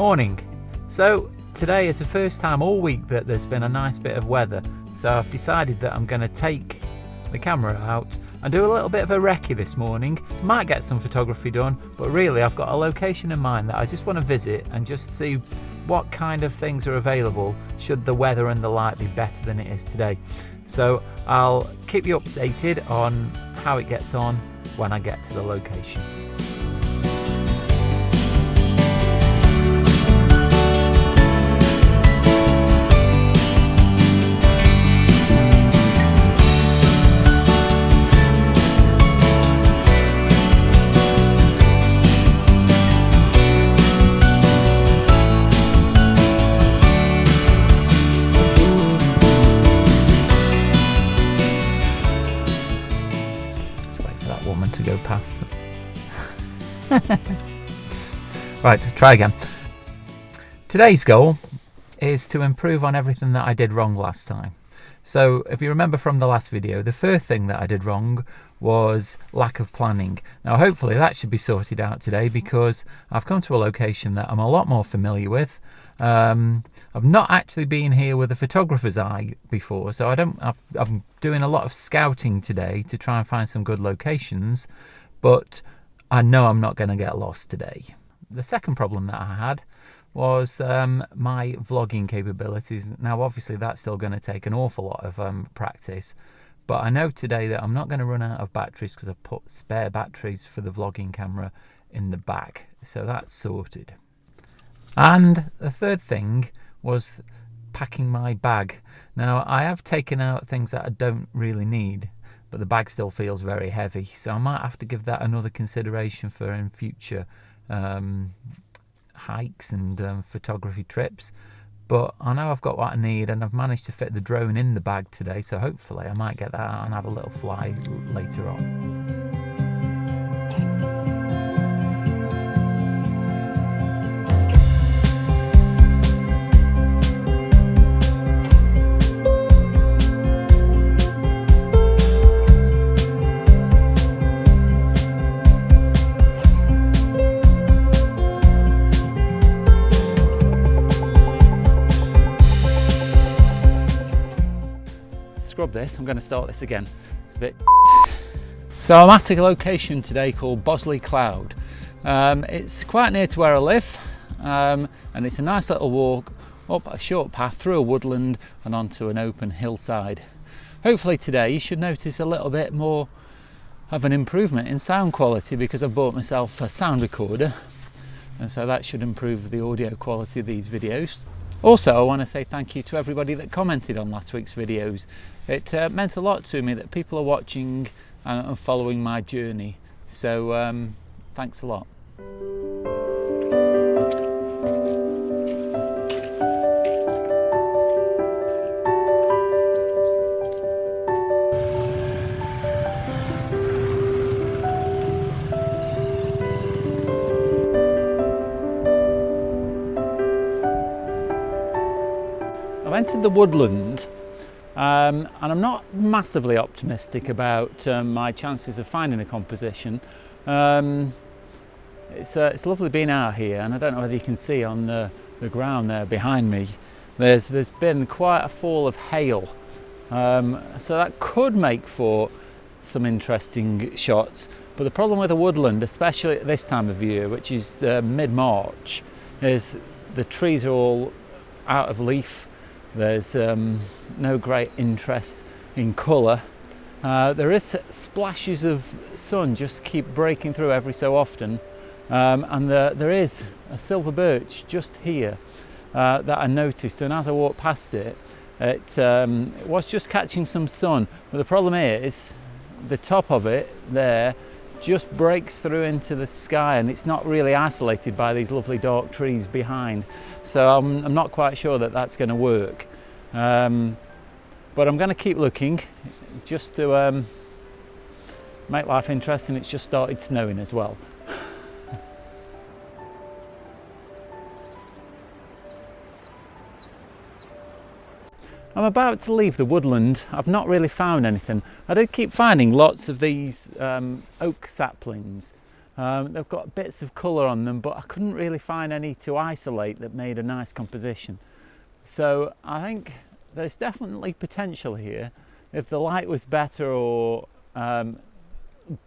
Morning. So today is the first time all week that there's been a nice bit of weather, so I've decided that I'm going to take the camera out and do a little bit of a recce this morning. Might get some photography done, but really I've got a location in mind that I just want to visit and just see what kind of things are available should the weather and the light be better than it is today. So I'll keep you updated on how it gets on when I get to the location. Woman to go past. Right, try again. Today's goal is to improve on everything that I did wrong last time. So if you remember from the last video, the first thing that I did wrong was lack of planning. Now hopefully that should be sorted out today because I've come to a location that I'm a lot more familiar with. I've not actually been here with a photographer's eye before, so I'm doing a lot of scouting today to try and find some good locations, but I know I'm not going to get lost today. The second problem that I had was my vlogging capabilities. Now obviously that's still going to take an awful lot of practice, but I know today that I'm not going to run out of batteries because I've put spare batteries for the vlogging camera in the back, so that's sorted. And the third thing was packing my bag. Now I have taken out things that I don't really need, but the bag still feels very heavy, so I might have to give that another consideration for in future hikes and photography trips. But I know I've got what I need, and I've managed to fit the drone in the bag today, so hopefully I might get that out and have a little fly later on. Scrub this, I'm going to start this again. It's a bit. So I'm at a location today called Bosley Cloud. It's quite near to where I live, and it's a nice little walk up a short path through a woodland and onto an open hillside. Hopefully today you should notice a little bit more of an improvement in sound quality because I've bought myself a sound recorder, and so that should improve the audio quality of these videos. Also, I want to say thank you to everybody that commented on last week's videos. It meant a lot to me that people are watching and following my journey. So thanks a lot. I've entered the woodland and I'm not massively optimistic about my chances of finding a composition. It's lovely being out here, and I don't know whether you can see on the ground there behind me, there's been quite a fall of hail, so that could make for some interesting shots. But the problem with a woodland, especially at this time of year, which is mid-March, is the trees are all out of leaf. There's no great interest in colour. There is splashes of sun just keep breaking through every so often, and there is a silver birch just here that I noticed, and as I walked past it, it was just catching some sun. But the problem is the top of it there just breaks through into the sky, and it's not really isolated by these lovely dark trees behind, so I'm not quite sure that that's going to work, but I'm going to keep looking just to make life interesting. It's just started snowing as well. I'm about to leave the woodland. I've not really found anything. I did keep finding lots of these oak saplings, They've got bits of colour on them, but I couldn't really find any to isolate that made a nice composition. So I think there's definitely potential here. If the light was better, or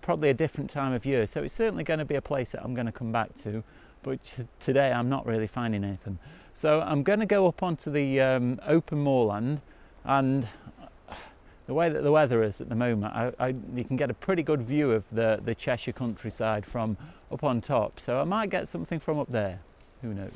probably a different time of year. So it's certainly going to be a place that I'm going to come back to, but today I'm not really finding anything. So I'm going to go up onto the open moorland, and the way that the weather is at the moment, you can get a pretty good view of the Cheshire countryside from up on top. So I might get something from up there, who knows.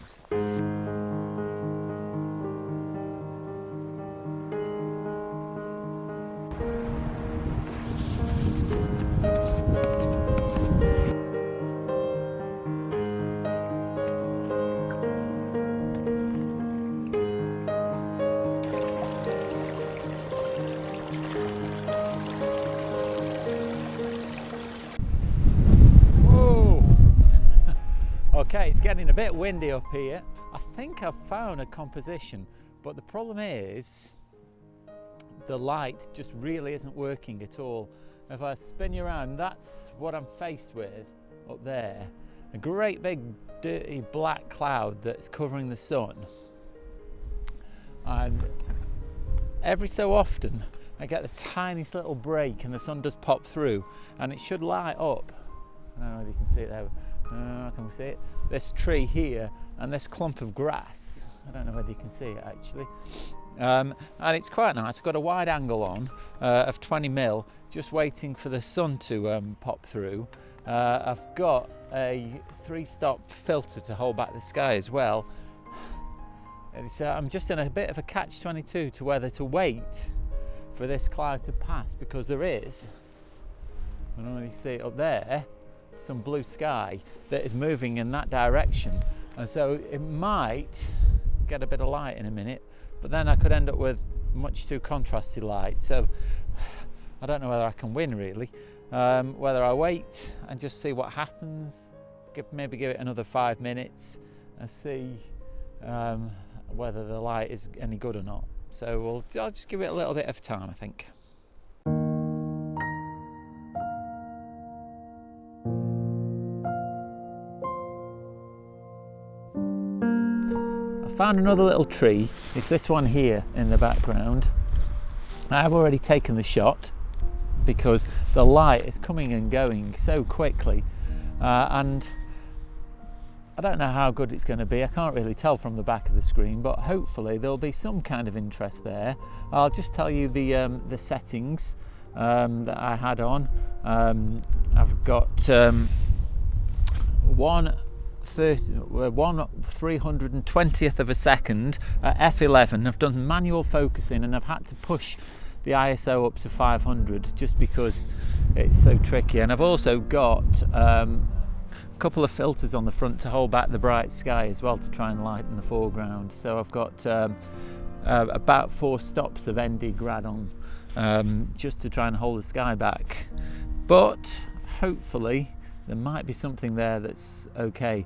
Okay, it's getting a bit windy up here. I think I've found a composition, but the problem is the light just really isn't working at all. If I spin you around, that's what I'm faced with up there. A great big dirty black cloud that's covering the sun. And every so often I get the tiniest little break and the sun does pop through, and it should light up. I don't know if you can see it there. Can we see it? This tree here and this clump of grass. I don't know whether you can see it actually. And it's quite nice. I've got a wide angle on of 20mm, just waiting for the sun to pop through. I've got a 3-stop filter to hold back the sky as well. I'm just in a bit of a catch-22 to whether to wait for this cloud to pass, because there is, I don't know if you can see it up there, some blue sky that is moving in that direction, and so it might get a bit of light in a minute, but then I could end up with much too contrasty light. So I don't know whether I can win really, whether I wait and just see what happens, maybe give it another 5 minutes and see whether the light is any good or not. So I'll just give it a little bit of time, I think. Found another little tree. It's this one here in the background. I've already taken the shot because the light is coming and going so quickly, and I don't know how good it's going to be. I can't really tell from the back of the screen, but hopefully there'll be some kind of interest there. I'll just tell you the settings that I had on. I've got 1/320th of a second at f11. I've done manual focusing, and I've had to push the ISO up to 500 just because it's so tricky. And I've also got a couple of filters on the front to hold back the bright sky as well, to try and lighten the foreground. So I've got about 4 stops of ND grad on, just to try and hold the sky back. But hopefully there might be something there that's okay.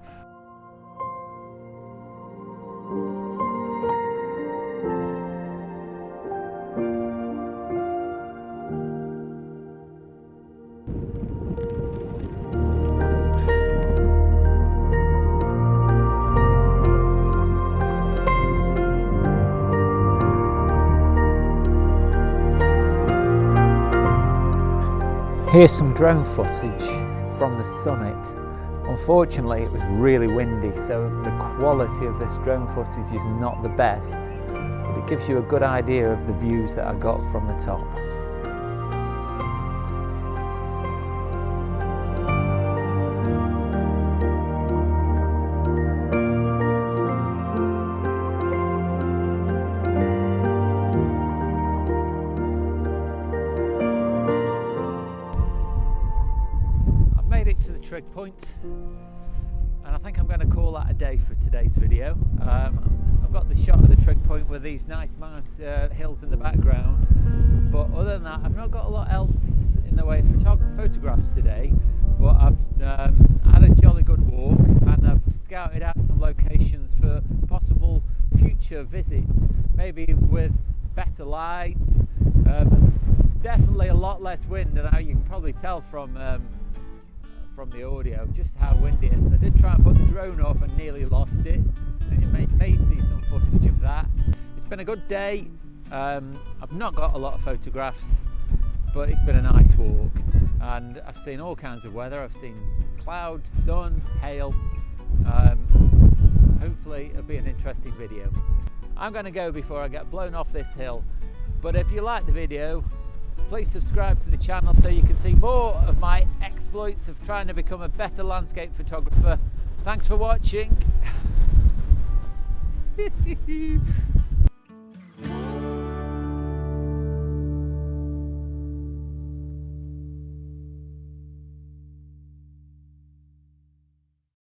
Here's some drone footage from the summit. Unfortunately it was really windy, so the quality of this drone footage is not the best, but it gives you a good idea of the views that I got from the top. To the trig point, and I think I'm going to call that a day for today's video. I've got the shot of the trig point with these nice hills in the background, but other than that I've not got a lot else in the way of photographs today. But I've had a jolly good walk, and I've scouted out some locations for possible future visits, maybe with better light, definitely a lot less wind, and you can probably tell from from the audio just how windy it is. I did try and put the drone up and nearly lost it, and you may see some footage of that. It's been a good day. I've not got a lot of photographs, but it's been a nice walk, and I've seen all kinds of weather. I've seen cloud, sun, hail. Hopefully it'll be an interesting video. I'm going to go before I get blown off this hill, but if you like the video, please subscribe to the channel so you can see more of my exploits of trying to become a better landscape photographer. Thanks for watching.